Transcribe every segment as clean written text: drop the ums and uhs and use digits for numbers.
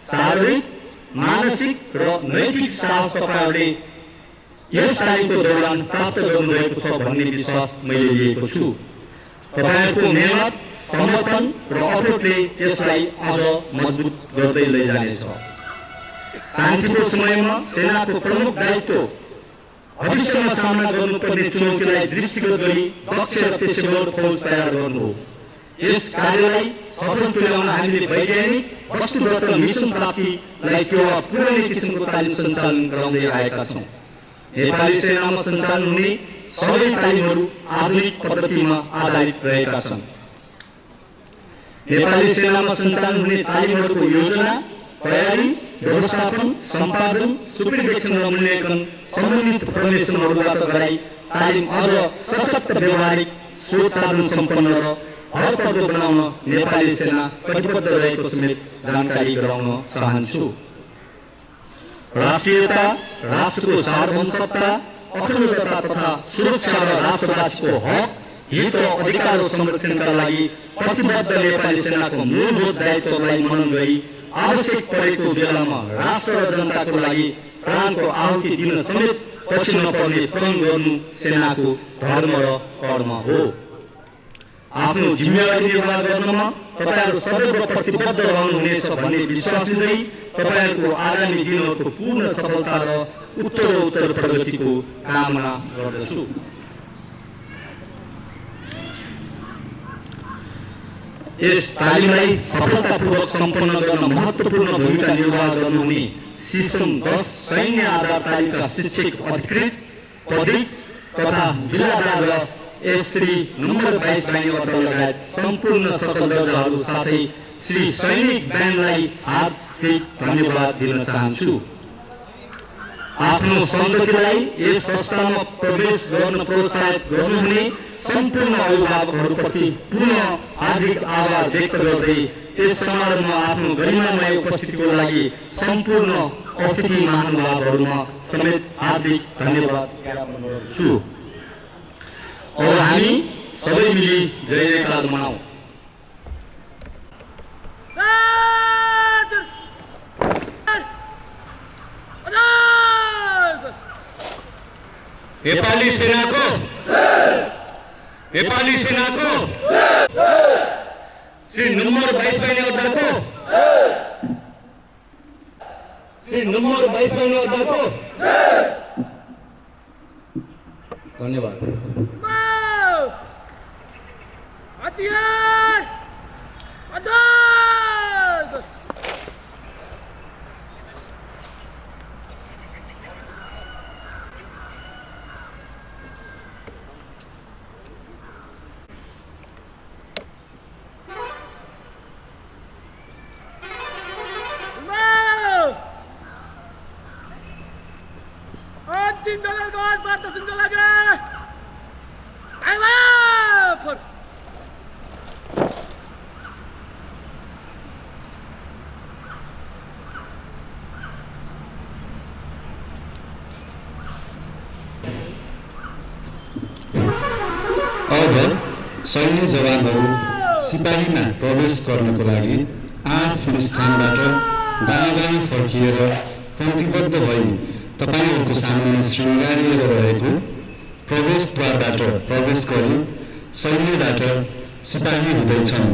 शारीरिक, मानसिक र नैतिक साहस तपाईहरुले यस तालिमको दौरान प्राप्त गर्नुभएको छ भन्ने विश्वास मैले लिएको छु। तपाईहरुको मेहनत, समर्पण र अटुटले यसलाई अझ मजबुत गर्दै लैजानेछ। शान्तिको समयमा सेनाको प्रमुख दायित्व भविष्यमा सामना गर्नुपर्ने चुनौतीलाई दृष्टिगत गरी दक्ष र पेशेवर फौज तयार गर्नु हो। यस कार्यलाई सफल तुल्याउन हामीले वैज्ञानिक, वस्तुगत र मिशन प्राप्तिलाई केवल पुरानै किसिमको तालिम सञ्चालन गराउँदै आएका छौँ। नेपाली सेनामा सञ्चालन हुने सबै तालिमहरू आधुनिक पद्धतिमा आधारित रहेका छन्। नेपाली सेनामा सञ्चालन हुने तालिमहरूको योजना, तयारी, व्यवस्थापन, सम्पादन, सुपरिवेक्षण र मूल्याङ्कन सम्बन्धित प्रदेशहरूबाट गराई तालिम अझ सशक्त, व्यावहारिक, सोच साधन सम्पन्न र भरपर्दो बनाउन नेपाली सेना कटिबद्ध रहेको समेत जानकारी गराउन चाहन्छु। राष्ट्रियता, राष्ट्रको सार्वभौमसत्ता, अखण्डता तथा सुरक्षा र राष्ट्रवासीको हक, हित र अधिकार संरक्षणका लागि प्रतिबद्ध नेपाली सेनाको मूलभूत दायित्वलाई मनन गरी आवश्यक परेको बेलामा राष्ट्र र जनताको लागि प्राणको आहुति दिन समेत पछि नपर्ने प्रण गर्नु सेनाको धर्म र कर्म हो। आफ्नो जिम्मेवारी निर्वाह गर्नमा तपाईहरु सदैव प्रतिबद्ध रहनुहुनेछ भन्ने विश्वास लिँदै तपाईहरुको आगामी दिनहरूको पूर्ण सफलता र उत्तरोत्तर प्रगतिको कामना गर्दछु। यस तालिमलाई सफलतापूर्वक सम्पन्न गर्न महत्त्वपूर्ण भूमिका निर्वाह गर्नुहुने सिसम 10 सैन्य आधार तालिमका शिक्षक अधिकृत, पदिक तथा जिल्लादार र श्री नम्बर 22 बाहिनी अड्डा लगायत सम्पूर्ण सकल दर्जाहरू साथै श्री सैनिक ब्यान्डलाई हार्दिक धन्यवाद दिन चाहन्छु। आफ्नो सन्ततिलाई यस संस्थामा प्रवेश गर्न प्रोत्साहित गर्नुहुने सम्पूर्ण अभिभावकहरूप्रति पुनः हार्दिक आभार व्यक्त गर्दै यस समारोहमा आफ्नो गरिमामय उपस्थितिको लागि सम्पूर्ण अतिथि महानुभावहरूमा समेत हार्दिक धन्यवाद ज्ञापन गर्दछु। और हामी सबै मिली जय जयकार मनाऊ। नेपाली सेनाको श्री नम्बर 22 बाहिनी अड्डाको धन्यवाद। सैन्य जवानहरू सिपाहीमा प्रवेश गर्नको लागि आफ्नो स्थानबाट दायाँ फर्किएर पङ्क्तिबद्ध भई तपाईहरुको सामुन्ने शृङ्गारिएर रहेको प्रवेशद्वारबाट प्रवेश गरी सैन्यबाट सिपाही हुँदैछन्।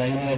चाहिने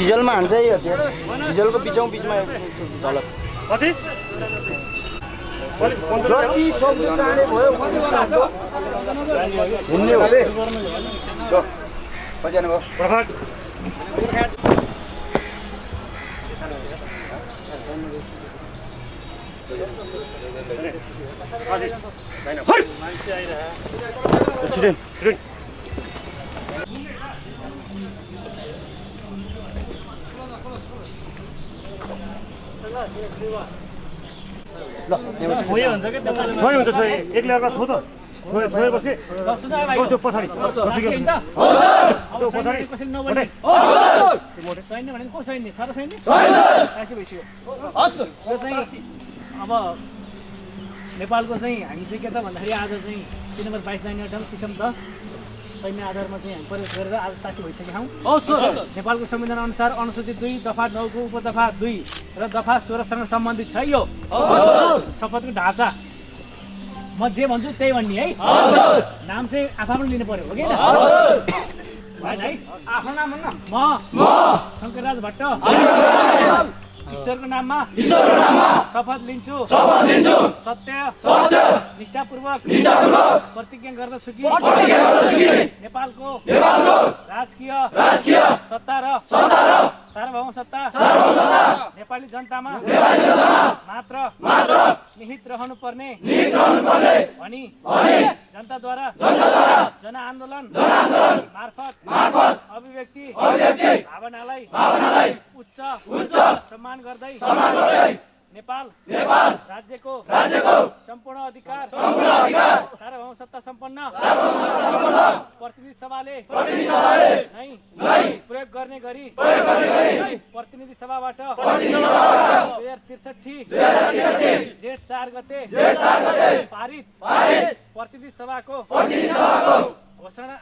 डिजलमा हान्छ है डिजलको बिचमा तल कति जति सक्दो चाँडै भयो हुन्ने हो रे ल कतिजना भयो प्रभात मान्छे आइरह छोए हुन्छ कि छोए हुन्छ छोए एकले अर्का छो त छोएपछि त्यो पछाडि त्यो पछाडि सैन्य भनेको को सैन्य सारा सैन्य काशी भइसक्यो यो चाहिँ अब नेपालको चाहिँ हामी चाहिँ के त भन्दाखेरि आज चाहिँ 3 नम्बर 22 लाइन अड्डामा किसम 10 सैन्य आधारमा चाहिँ हामी प्रवेश गरेर आज काशी भइसकेका छौँ। नेपालको संविधान अनुसार अनुसूचित 2 दफा 9 को उपदफा 2 र दफा 16 सँग सम्बन्धित छ यो शपथको ढाँचा। म जे भन्छु त्यही भन्ने है नाम चाहिँ आफूले लिनु पर्यो हो कि है आफ्नो नाम भन्न म शङ्करराज भट्ट ईश्वरको नाममा शपथ लिन्छु सत्य निष्ठापूर्वक प्रतिज्ञा गर्दछु कि नेपालको राजकीय सत्ता र सार्वभौम सत्ता नेपाली जनतामा मात्र निहित रहनुपर्ने भनी जनताद्वारा जनआन्दोलन मार्फत अभिव्यक्ति भावनालाई उच्च सम्मान गर्दै नेपाल राज्यको सम्पूर्ण अधिकार सार्वभौम सत्ता सम्पन्न प्रतिनिधि सभाले नै प्रयोग गर्ने गरी प्रतिनिधि सभाबाट 2063 जेठ 4 गते पारित प्रतिनिधि सभाको घोषणा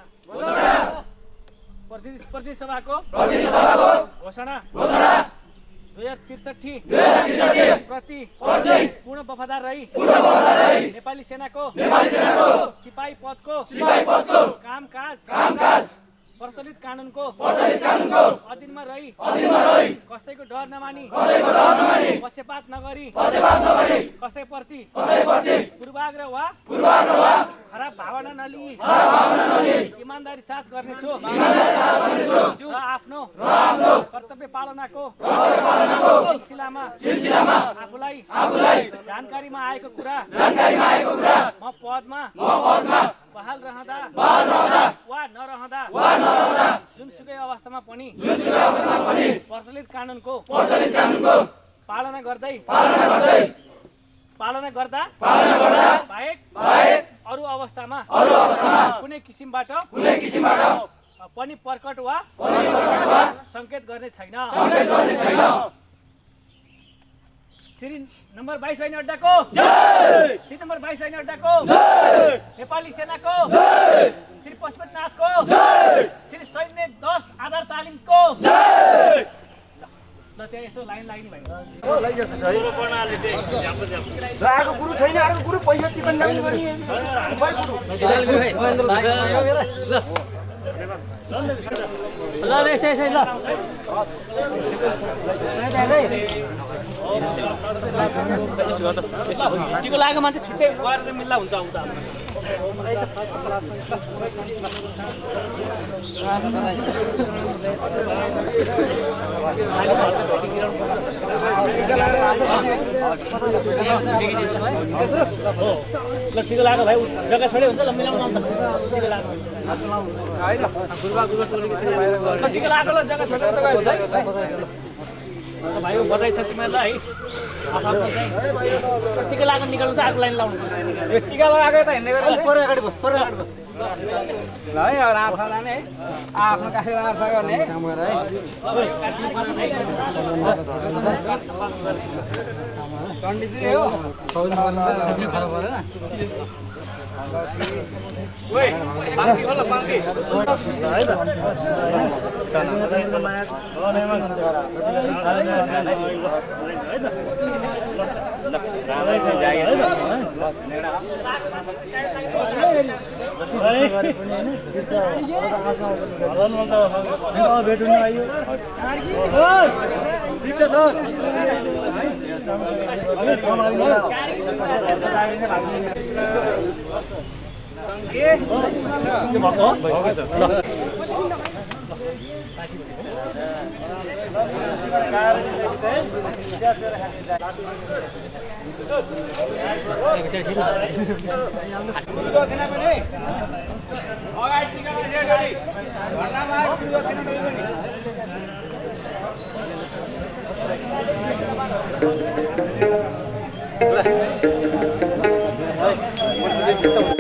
प्रतिनिधि सभाको घोषणा 2063 प्रति पूर्ण वफादार रही नेपाली सेनाको सिपाही पदको कामकाज प्रचलित कानुनको अधीनमा रही कसैको डर नमानी पक्षपात नगरी कसैप्रति पूर्वाग्रह वा खराब भावना नलिई इमानदारी साथ गर्नेछु र आफ्नो कर्तव्य पालनाको सिलसिलामा आफूलाई जानकारीमा आएको कुरा म पदमा बहाल रहँदा वा नरहँदा जुनसुकै अवस्थामा पनि प्रचलित कानुनको पालना गर्दा बाहेक अरू अवस्थामा कुनै किसिमबाट पनि प्रकट वा संकेत गर्ने छैन। श्री नम्बर 22 लाइन अड्डाको श्री नम्बर 22 लाइन अड्डाको नेपाली सेनाको श्री पशुपतिनाथको श्री सैन्य 10 आधार तालिमको ल त्यहाँ यसो लाइन लाग्ने भयो आएको गुरु छैन आएको गुरु पैसा टिकन लाग्ने गरी ल यसै ल टिको लागेको मान्छे छुट्टै गएर चाहिँ मिल्ला हुन्छ आउँदा ल टिको लाग्यो भाइ जग्गा छोडे हुन्छ ल मिलाउनु अन्त टिको लाग्यो टिको लाग्यो ल जग्गा छोडेर त गयो भाइ बधाई छ तिमीहरूलाई है आफ्नो चाहिँ टिका लाग्न निकाल्नु त अर्को लाइन लाउनु टिका लगाएको त हिँड्ने गरेर पर अगाडि बस ल है अब आफा लाने है आफ्नो काखमा आफा गर्ने है पण्डितजी हो खराब भएन ओइ पाङ्की होला पाङ्की है त भेट्नु आयो ठिक छ सर ल